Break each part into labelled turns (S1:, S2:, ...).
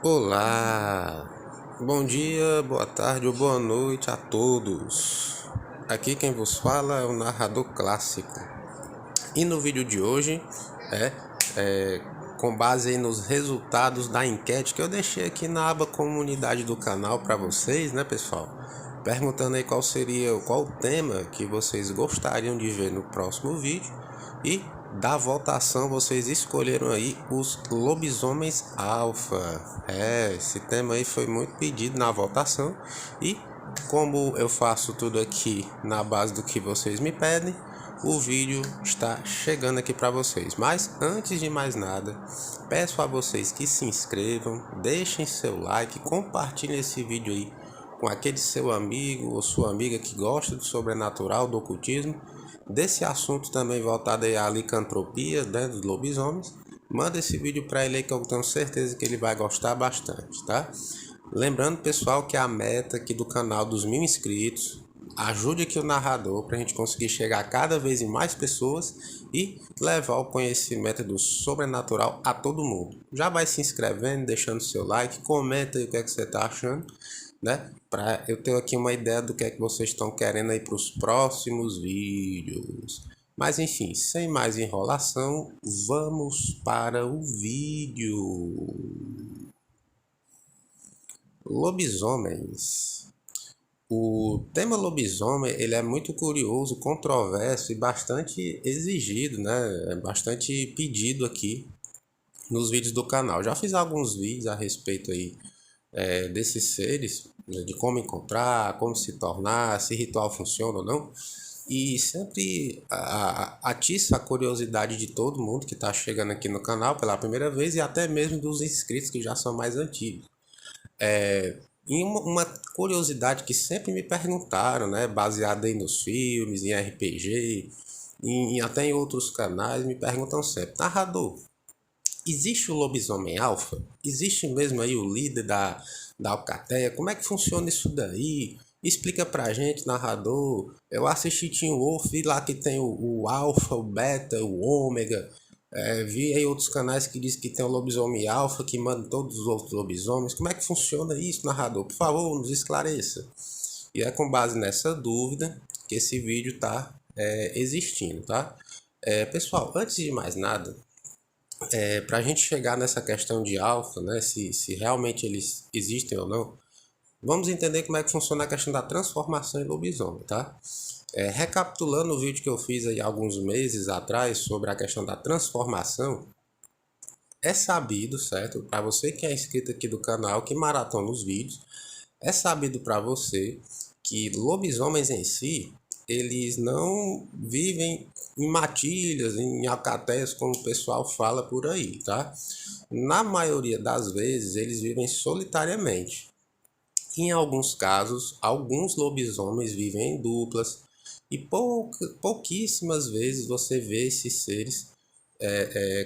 S1: Olá, bom dia, boa tarde ou boa noite a todos. Aqui quem vos fala é o narrador clássico. E no vídeo de hoje com base aí nos resultados da enquete que eu deixei aqui na aba comunidade do canal para vocês, né, pessoal? Perguntando aí qual o tema que vocês gostariam de ver no próximo vídeo. E da votação vocês escolheram aí os lobisomens alfa. Esse tema aí foi muito pedido na votação. E como eu faço tudo aqui na base do que vocês me pedem, o vídeo está chegando aqui para vocês. Mas antes de mais nada, peço a vocês que se inscrevam, deixem seu like, compartilhem esse vídeo aí com aquele seu amigo ou sua amiga que gosta do sobrenatural, do ocultismo, desse assunto também voltado aí à licantropia, né, dos lobisomens. Manda esse vídeo para ele aí que eu tenho certeza que ele vai gostar bastante, tá? Lembrando, pessoal, que a meta aqui do canal dos 1000 inscritos, ajude aqui o narrador para a gente conseguir chegar a cada vez em mais pessoas e levar o conhecimento do sobrenatural a todo mundo. Já vai se inscrevendo, deixando seu like, comenta aí o que é que você está achando, né? Para eu ter aqui uma ideia do que é que vocês estão querendo aí para os próximos vídeos. Mas enfim, sem mais enrolação, vamos para o vídeo. Lobisomens. O tema lobisomem ele é muito curioso, controverso e bastante exigido, né? É bastante pedido aqui nos vídeos do canal. Já fiz alguns vídeos a respeito aí desses seres, né, de como encontrar, como se tornar, se ritual funciona ou não. E sempre atiça a curiosidade de todo mundo que está chegando aqui no canal pela primeira vez e até mesmo dos inscritos que já são mais antigos. E uma curiosidade que sempre me perguntaram, né, baseada aí nos filmes, em RPG, até em outros canais, me perguntam sempre: narrador, existe o lobisomem alfa? Existe mesmo aí o líder da alcateia? Como é que funciona isso daí? Explica pra gente, narrador. Eu assisti Teen Wolf, vi lá que tem o alfa, o beta, o ômega. Vi aí outros canais que dizem que tem o lobisomem alfa que manda todos os outros lobisomens. Como é que funciona isso, narrador? Por favor, nos esclareça. E é com base nessa dúvida que esse vídeo está existindo, tá? Pessoal, antes de mais nada, para a gente chegar nessa questão de alfa, né, se realmente eles existem ou não, vamos entender como é que funciona a questão da transformação em lobisomem, tá? Recapitulando o vídeo que eu fiz aí alguns meses atrás sobre a questão da transformação, é sabido, certo? Para você que é inscrito aqui do canal, que maratona os vídeos, é sabido para você que lobisomens em si, eles não vivem em matilhas, em alcateias, como o pessoal fala por aí, tá? Na maioria das vezes, eles vivem solitariamente. Em alguns casos, alguns lobisomens vivem em duplas e pouquíssimas vezes você vê esses seres,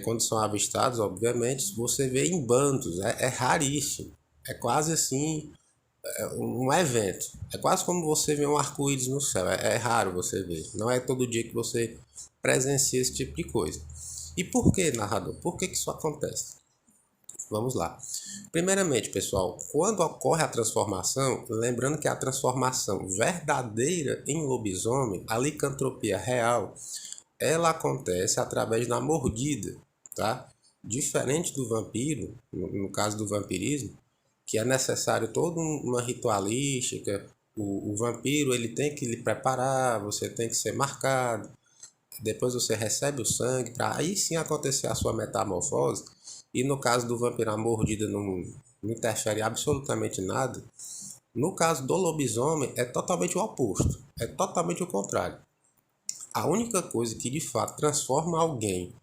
S1: quando são avistados, obviamente, você vê em bandos, é raríssimo. É quase assim um evento. É quase como você vê um arco-íris no céu. É raro você ver. Não é todo dia que você presencia esse tipo de coisa. E por que, narrador? Por que isso acontece? Vamos lá. Primeiramente, pessoal, quando ocorre a transformação, lembrando que a transformação verdadeira em lobisomem, a licantropia real, ela acontece através da mordida, tá? Diferente do vampiro, no caso do vampirismo, que é necessário toda uma ritualística. O vampiro ele tem que lhe preparar, você tem que ser marcado, depois você recebe o sangue para aí sim acontecer a sua metamorfose. E no caso do vampiro, a mordida não interfere absolutamente nada. No caso do lobisomem, é totalmente o oposto, é totalmente o contrário. A única coisa que de fato transforma alguém,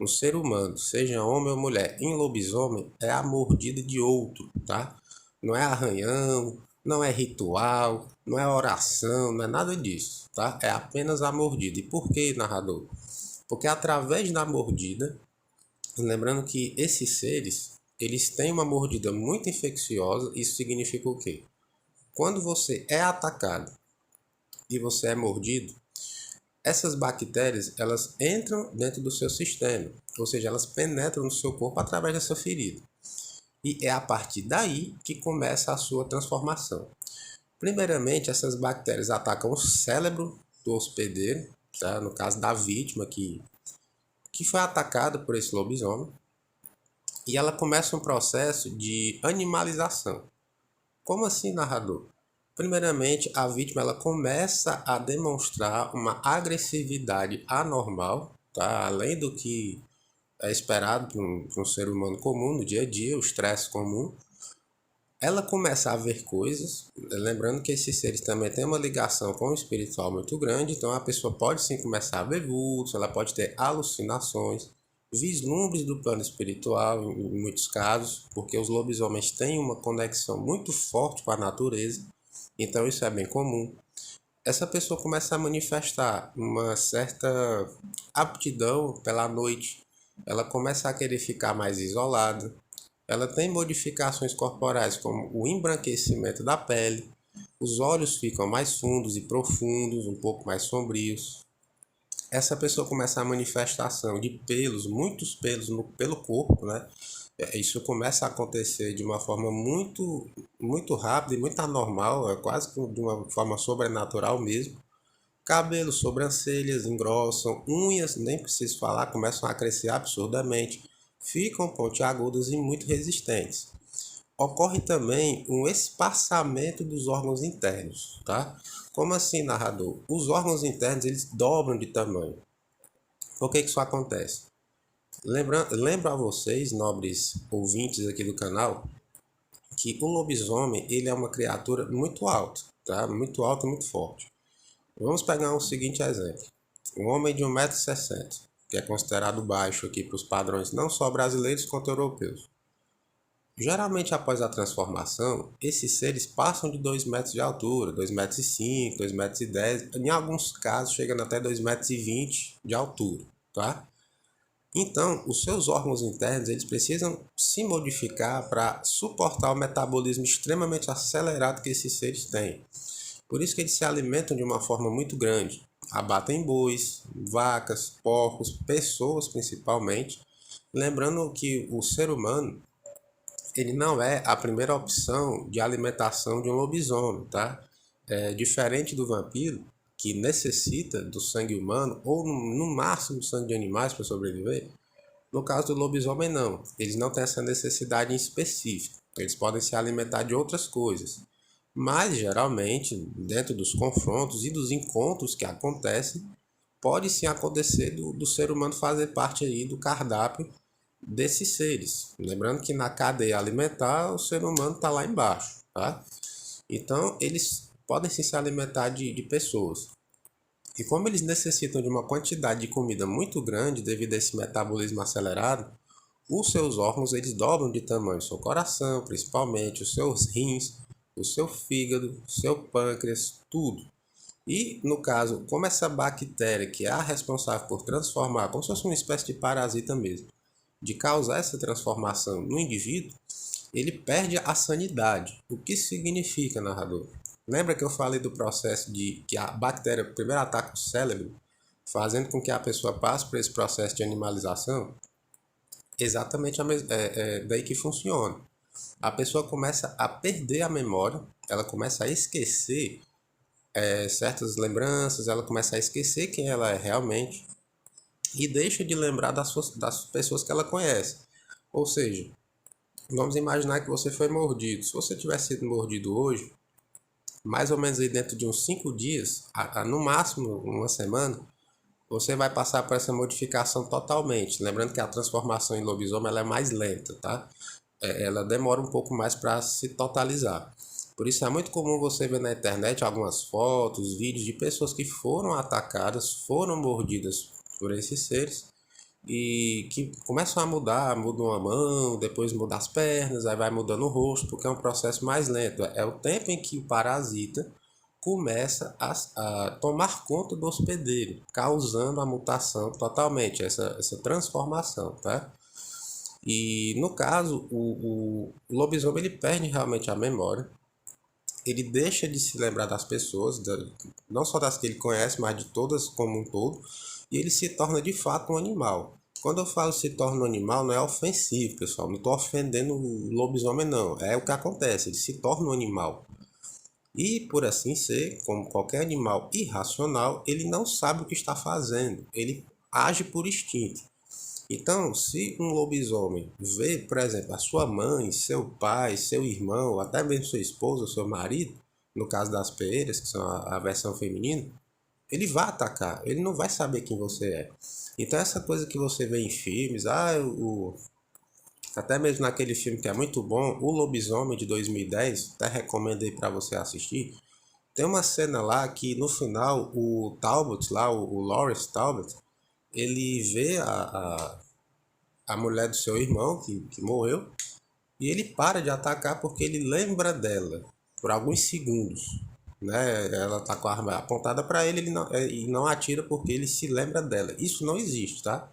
S1: um ser humano, seja homem ou mulher, em lobisomem é a mordida de outro, tá? Não é arranhão, não é ritual, não é oração, não é nada disso, tá? É apenas a mordida. E por que, narrador? Porque através da mordida, lembrando que esses seres, eles têm uma mordida muito infecciosa, isso significa o quê? Quando você é atacado e você é mordido, essas bactérias, elas entram dentro do seu sistema, ou seja, elas penetram no seu corpo através dessa ferida. E é a partir daí que começa a sua transformação. Primeiramente, essas bactérias atacam o cérebro do hospedeiro, tá? No caso da vítima que foi atacada por esse lobisomem, e ela começa um processo de animalização. Como assim, narrador? Primeiramente, a vítima ela começa a demonstrar uma agressividade anormal, tá? Além do que é esperado por um ser humano comum no dia a dia, o estresse comum. Ela começa a ver coisas, lembrando que esses seres também têm uma ligação com o espiritual muito grande, então a pessoa pode sim começar a ver vultos, ela pode ter alucinações, vislumbres do plano espiritual em muitos casos, porque os lobisomens têm uma conexão muito forte com a natureza, então isso é bem comum. Essa pessoa começa a manifestar uma certa aptidão pela noite, ela começa a querer ficar mais isolada, ela tem modificações corporais como o embranquecimento da pele, os olhos ficam mais fundos e profundos, um pouco mais sombrios. Essa pessoa começa a manifestação de pelos, muitos pelos pelo corpo, né? Isso começa a acontecer de uma forma muito rápida e muito anormal, é quase que de uma forma sobrenatural mesmo. Cabelos, sobrancelhas engrossam, unhas, nem preciso falar, começam a crescer absurdamente, ficam pontiagudas e muito resistentes. Ocorre também um espaçamento dos órgãos internos, tá? Como assim, narrador? Os órgãos internos eles dobram de tamanho. Por que isso acontece? Lembro a vocês, nobres ouvintes aqui do canal, que o lobisomem ele é uma criatura muito alta, tá? Muito alta e muito forte. Vamos pegar um seguinte exemplo. Um homem de 1,60 m, que é considerado baixo aqui para os padrões não só brasileiros quanto europeus. Geralmente após a transformação, esses seres passam de 2 metros de altura, 2,5 m, 2,10 m, em alguns casos chegando até 2,20 m de altura, tá? Então, os seus órgãos internos eles precisam se modificar para suportar o metabolismo extremamente acelerado que esses seres têm. Por isso que eles se alimentam de uma forma muito grande. Abatem bois, vacas, porcos, pessoas principalmente. Lembrando que o ser humano ele não é a primeira opção de alimentação de um lobisomem, tá? É diferente do vampiro, que necessita do sangue humano, ou no máximo sangue de animais para sobreviver. No caso do lobisomem, não. Eles não têm essa necessidade em específico. Eles podem se alimentar de outras coisas. Mas, geralmente, dentro dos confrontos e dos encontros que acontecem, pode sim acontecer do ser humano fazer parte aí do cardápio desses seres. Lembrando que na cadeia alimentar, o ser humano está lá embaixo, tá? Então, eles podem sim se alimentar de pessoas. E como eles necessitam de uma quantidade de comida muito grande devido a esse metabolismo acelerado, os seus órgãos eles dobram de tamanho, o seu coração principalmente, os seus rins, o seu fígado, o seu pâncreas, tudo. E no caso, como essa bactéria que é a responsável por transformar, como se fosse uma espécie de parasita mesmo, de causar essa transformação no indivíduo, ele perde a sanidade. O que significa, narrador? Lembra que eu falei do processo de que a bactéria primeiro ataca o cérebro, fazendo com que a pessoa passe por esse processo de animalização? Exatamente daí que funciona. A pessoa começa a perder a memória, ela começa a esquecer certas lembranças, ela começa a esquecer quem ela é realmente e deixa de lembrar das pessoas que ela conhece. Ou seja, vamos imaginar que você foi mordido. Se você tivesse sido mordido hoje, mais ou menos aí dentro de uns 5 dias, no máximo uma semana, você vai passar por essa modificação totalmente. Lembrando que a transformação em lobisomem ela é mais lenta, tá? Ela demora um pouco mais para se totalizar. Por isso é muito comum você ver na internet algumas fotos, vídeos de pessoas que foram atacadas, foram mordidas por esses seres e que começam a mudar, mudam a mão, depois mudam as pernas, aí vai mudando o rosto, porque é um processo mais lento. É o tempo em que o parasita começa a tomar conta do hospedeiro, causando a mutação totalmente, essa transformação, tá? E no caso, o lobisomem ele perde realmente a memória, ele deixa de se lembrar das pessoas, não só das que ele conhece, mas de todas como um todo, e ele se torna de fato um animal. Quando eu falo se torna um animal, não é ofensivo, pessoal. Não estou ofendendo o lobisomem, não. É o que acontece, ele se torna um animal. E por assim ser, como qualquer animal irracional, ele não sabe o que está fazendo. Ele age por instinto. Então, se um lobisomem vê, por exemplo, a sua mãe, seu pai, seu irmão, até mesmo sua esposa, seu marido, no caso das peeiras, que são a versão feminina, ele vai atacar, ele não vai saber quem você é. Então essa coisa que você vê em filmes, até mesmo naquele filme que é muito bom, O Lobisomem de 2010, até recomendei para você assistir. Tem uma cena lá que no final o Talbot, lá, o Lawrence Talbot, ele vê a mulher do seu irmão que morreu e ele para de atacar porque ele lembra dela por alguns segundos. Né? Ela tá com a arma apontada para ele, e não atira porque ele se lembra dela. Isso não existe, tá?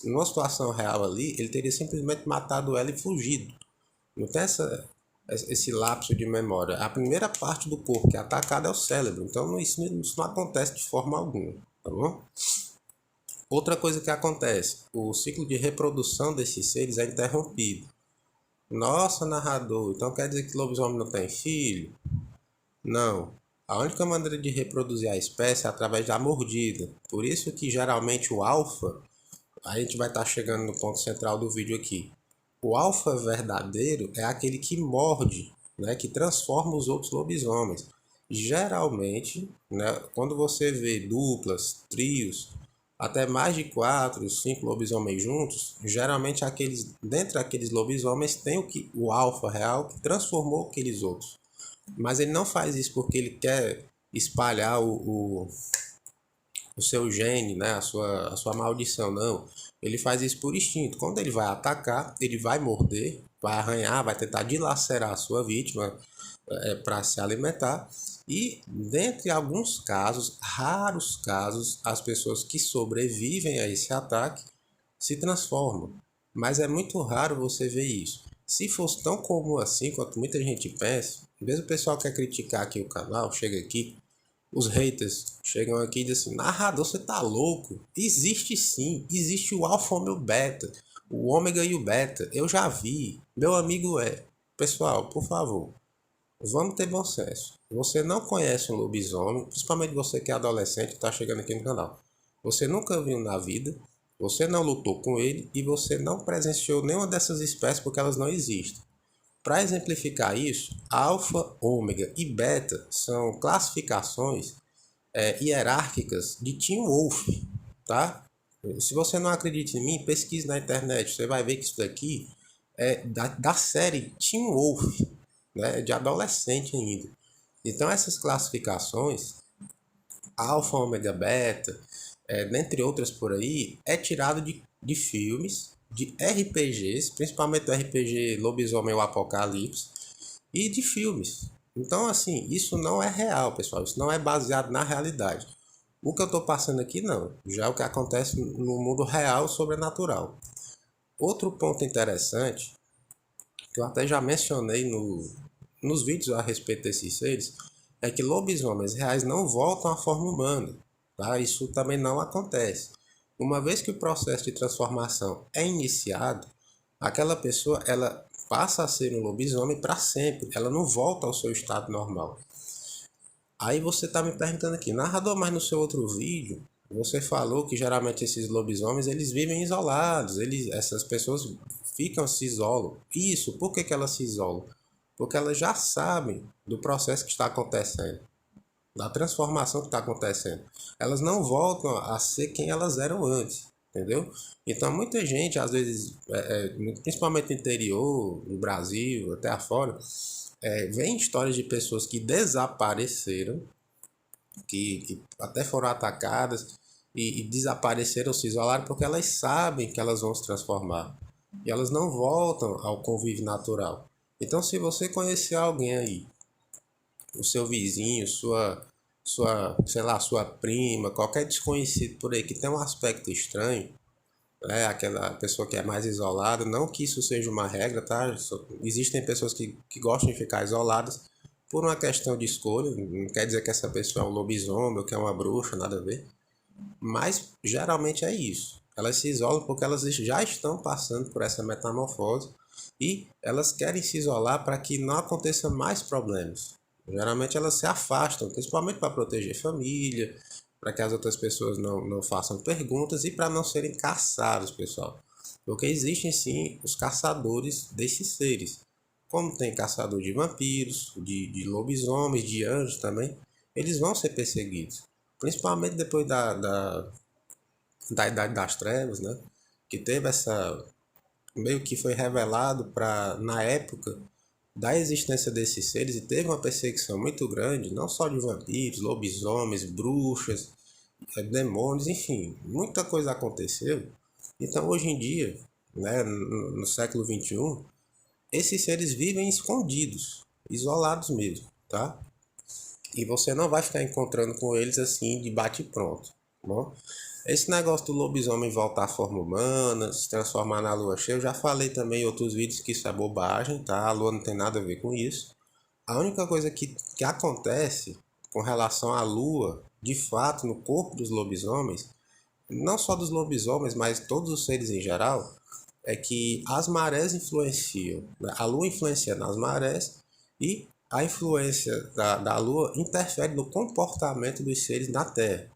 S1: Numa situação real ali, ele teria simplesmente matado ela e fugido. Não tem esse lapso de memória. A primeira parte do corpo que é atacada é o cérebro. Então isso não acontece de forma alguma, tá bom? Outra coisa que acontece, o ciclo de reprodução desses seres é interrompido. Nossa, narrador, então quer dizer que lobisomem não tem filho? Não. A única maneira de reproduzir a espécie é através da mordida. Por isso que geralmente o alfa, a gente vai estar chegando no ponto central do vídeo aqui. O alfa verdadeiro é aquele que morde, né, que transforma os outros lobisomens. Geralmente, né, quando você vê duplas, trios, até mais de 4, 5 lobisomens juntos, geralmente dentre aqueles lobisomens tem o alfa real que transformou aqueles outros. Mas ele não faz isso porque ele quer espalhar o seu gene, né? A sua maldição, não. Ele faz isso por instinto. Quando ele vai atacar, ele vai morder, vai arranhar, vai tentar dilacerar a sua vítima para se alimentar. E, dentre alguns casos, raros casos, as pessoas que sobrevivem a esse ataque se transformam. Mas é muito raro você ver isso. Se fosse tão comum assim quanto muita gente pensa, mesmo o pessoal que quer criticar aqui o canal, chega aqui, os haters chegam aqui e dizem assim, narrador, você tá louco? Existe sim, existe o alfa, ômega e o beta, o ômega e o beta, eu já vi, meu amigo é. Pessoal, por favor, vamos ter bom senso. Você não conhece um lobisomem, principalmente você que é adolescente e está chegando aqui no canal. Você nunca viu na vida, você não lutou com ele e você não presenciou nenhuma dessas espécies porque elas não existem. Para exemplificar isso, alfa, ômega e beta são classificações hierárquicas de Tim Wolf, tá? Se você não acredita em mim, pesquise na internet, você vai ver que isso daqui é da série Tim Wolf, né? De adolescente ainda. Então essas classificações, alfa, ômega, beta, dentre outras por aí, é tirado de filmes, de RPGs, principalmente do RPG Lobisomem ou Apocalipse, e de filmes. Então, assim, isso não é real, pessoal. Isso não é baseado na realidade. O que eu estou passando aqui, não. Já é o que acontece no mundo real sobrenatural. Outro ponto interessante, que eu até já mencionei nos vídeos a respeito desses seres, é que lobisomens reais não voltam à forma humana. Tá? Isso também não acontece. Uma vez que o processo de transformação é iniciado, aquela pessoa ela passa a ser um lobisomem para sempre. Ela não volta ao seu estado normal. Aí você está me perguntando aqui, narrador, mas no seu outro vídeo você falou que geralmente esses lobisomens eles vivem isolados, essas pessoas se isolam. Isso, por que elas se isolam? Porque elas já sabem do processo que está acontecendo, da transformação que está acontecendo. Elas não voltam a ser quem elas eram antes, entendeu? Então muita gente, às vezes, principalmente no interior, no Brasil, até afora, vem histórias de pessoas que desapareceram, que até foram atacadas e desapareceram, se isolaram, porque elas sabem que elas vão se transformar. E elas não voltam ao convívio natural. Então se você conhecer alguém aí, o seu vizinho, sei lá, sua prima, qualquer desconhecido por aí que tem um aspecto estranho, aquela pessoa que é mais isolada, não que isso seja uma regra, tá? Existem pessoas que gostam de ficar isoladas por uma questão de escolha, não quer dizer que essa pessoa é um lobisomem ou que é uma bruxa, nada a ver, mas geralmente é isso. Elas se isolam porque elas já estão passando por essa metamorfose e elas querem se isolar para que não aconteça mais problemas. Geralmente elas se afastam, principalmente para proteger família, para que as outras pessoas não façam perguntas e para não serem caçados, pessoal. Porque existem sim os caçadores desses seres. Como tem caçador de vampiros, de lobisomens, de anjos também, eles vão ser perseguidos. Principalmente depois da Idade das Trevas, né? Que teve essa. Meio que foi revelado para, na época, da existência desses seres e teve uma perseguição muito grande, não só de vampiros, lobisomens, bruxas, demônios, enfim, muita coisa aconteceu. Então, hoje em dia, né, no século XXI, esses seres vivem escondidos, isolados mesmo, tá? E você não vai ficar encontrando com eles assim de bate pronto, tá bom? Esse negócio do lobisomem voltar à forma humana, se transformar na lua cheia, eu já falei também em outros vídeos que isso é bobagem, tá? A lua não tem nada a ver com isso. A única coisa que acontece com relação à lua, de fato, no corpo dos lobisomens, não só dos lobisomens, mas todos os seres em geral, é que as marés influenciam, né? A lua influencia nas marés e a influência da lua interfere no comportamento dos seres na Terra.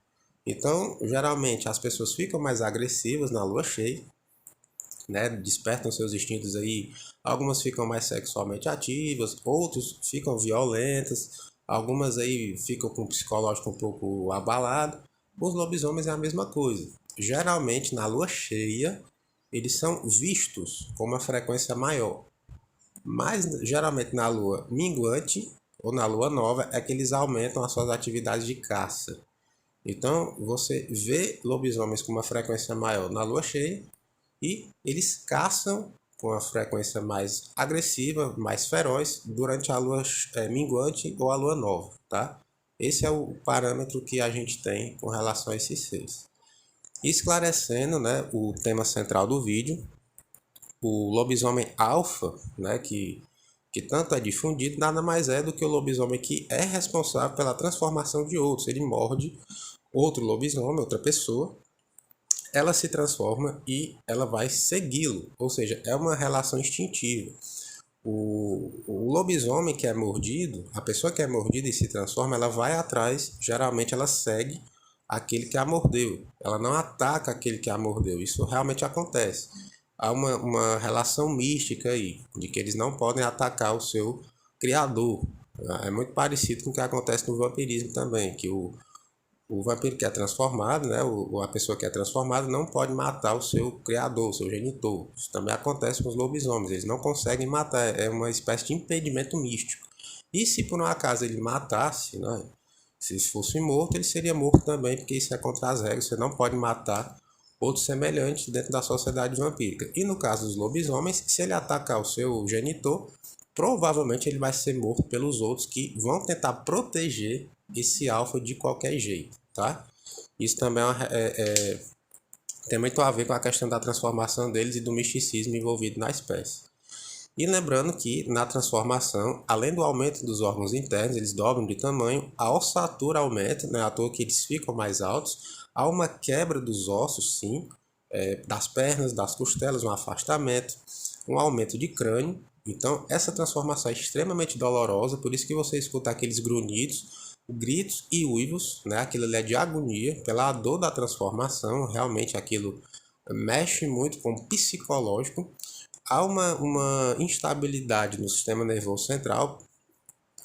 S1: Então, geralmente, as pessoas ficam mais agressivas na lua cheia, né? Despertam seus instintos aí. Algumas ficam mais sexualmente ativas, outros ficam violentas, algumas aí ficam com o psicológico um pouco abalado. Os lobisomens é a mesma coisa. Geralmente, na lua cheia, eles são vistos com uma frequência maior. Mas, geralmente, na lua minguante ou na lua nova, é que eles aumentam as suas atividades de caça. Então, você vê lobisomens com uma frequência maior na lua cheia e eles caçam com a frequência mais agressiva, mais feroz, durante a lua minguante ou a lua nova, tá? Esse é o parâmetro que a gente tem com relação a esses seres. Esclarecendo, né, o tema central do vídeo, o lobisomem alfa, né, que tanto é difundido, nada mais é do que o lobisomem que é responsável pela transformação de outros. Ele morde outro lobisomem, outra pessoa, ela se transforma e ela vai segui-lo, ou seja, é uma relação instintiva. O lobisomem que é mordido, a pessoa que é mordida e se transforma, ela vai atrás, geralmente ela segue aquele que a mordeu, ela não ataca aquele que a mordeu, isso realmente acontece. Há uma relação mística aí, de que eles não podem atacar o seu criador. É muito parecido com o que acontece no vampirismo também, que o vampiro que é transformado, né, a pessoa que é transformada não pode matar o seu criador, o seu genitor. Isso também acontece com os lobisomens, eles não conseguem matar, é uma espécie de impedimento místico. E se por um acaso ele matasse, né, se fosse morto, ele seria morto também, porque isso é contra as regras, você não pode matar outro semelhante dentro da sociedade vampírica. E no caso dos lobisomens, se ele atacar o seu genitor, provavelmente ele vai ser morto pelos outros que vão tentar proteger esse alfa de qualquer jeito, tá? Isso também tem muito a ver com a questão da transformação deles e do misticismo envolvido na espécie. E lembrando que na transformação, além do aumento dos órgãos internos, eles dobram de tamanho, a ossatura aumenta, não é à toa que eles ficam mais altos, há uma quebra dos ossos, sim, das pernas, das costelas, um afastamento, um aumento de crânio. Então, essa transformação é extremamente dolorosa, por isso que você escuta aqueles grunhidos, gritos e uivos, né? Aquilo ali é de agonia, pela dor da transformação, realmente aquilo mexe muito com o psicológico. Há uma instabilidade no sistema nervoso central,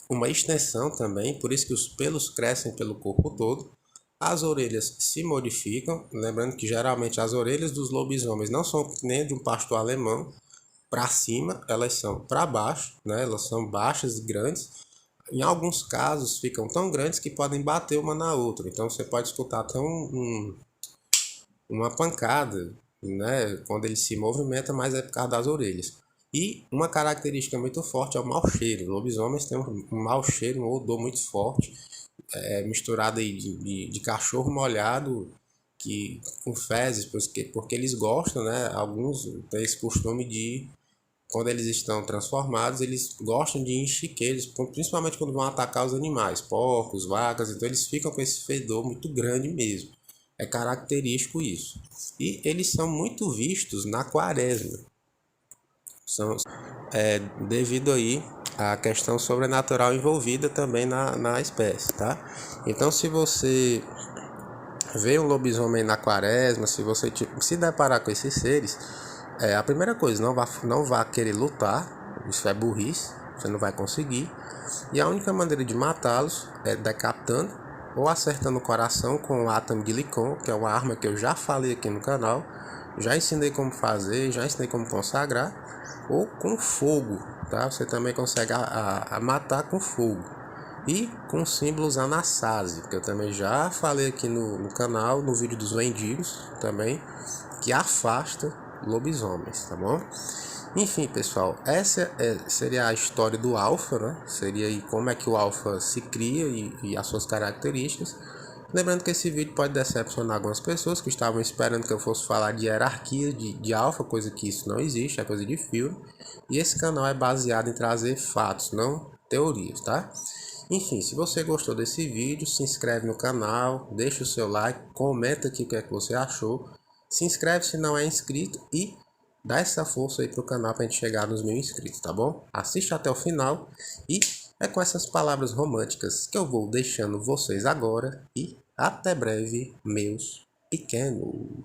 S1: uma extensão também, por isso que os pelos crescem pelo corpo todo. As orelhas se modificam, lembrando que geralmente as orelhas dos lobisomens não são nem de um pastor alemão para cima, elas são para baixo, né? Elas são baixas e grandes. Em alguns casos ficam tão grandes que podem bater uma na outra, então você pode escutar até uma pancada, né, quando ele se movimenta, mas é por causa das orelhas. E uma característica muito forte é o mau cheiro. Lobisomens têm um mau cheiro, um odor muito forte, misturado aí de cachorro molhado com fezes, porque eles gostam, né? Alguns têm esse costume de, quando eles estão transformados, eles gostam de ir em chiqueiros, principalmente quando vão atacar os animais, porcos, vacas, então eles ficam com esse fedor muito grande mesmo. É característico isso. E eles são muito vistos na quaresma. São, devido aí à questão sobrenatural envolvida também na espécie, tá? Então, se você vê um lobisomem na quaresma, se você se deparar com esses seres, a primeira coisa, não vá querer lutar, isso é burrice, você não vai conseguir. E a única maneira de matá-los é decapitando ou acertando o coração com o átomo de Licon, que é uma arma que eu já falei aqui no canal, já ensinei como fazer, já ensinei como consagrar, ou com fogo, tá? Você também consegue a matar com fogo. E com símbolos Anasazi, que eu também já falei aqui no canal, no vídeo dos mendigos também, que afasta lobisomens, tá bom? Enfim, pessoal, essa seria a história do alfa, né? Seria aí como é que o alfa se cria e as suas características. Lembrando que esse vídeo pode decepcionar algumas pessoas que estavam esperando que eu fosse falar de hierarquia de alfa, coisa que isso não existe, é coisa de filme. E esse canal é baseado em trazer fatos, não teorias, tá? Enfim, se você gostou desse vídeo, se inscreve no canal, deixa o seu like, comenta aqui o que é que você achou. Se inscreve se não é inscrito e dá essa força aí pro canal pra gente chegar nos 1000 inscritos, tá bom? Assiste até o final e é com essas palavras românticas que eu vou deixando vocês agora e até breve, meus pequenos.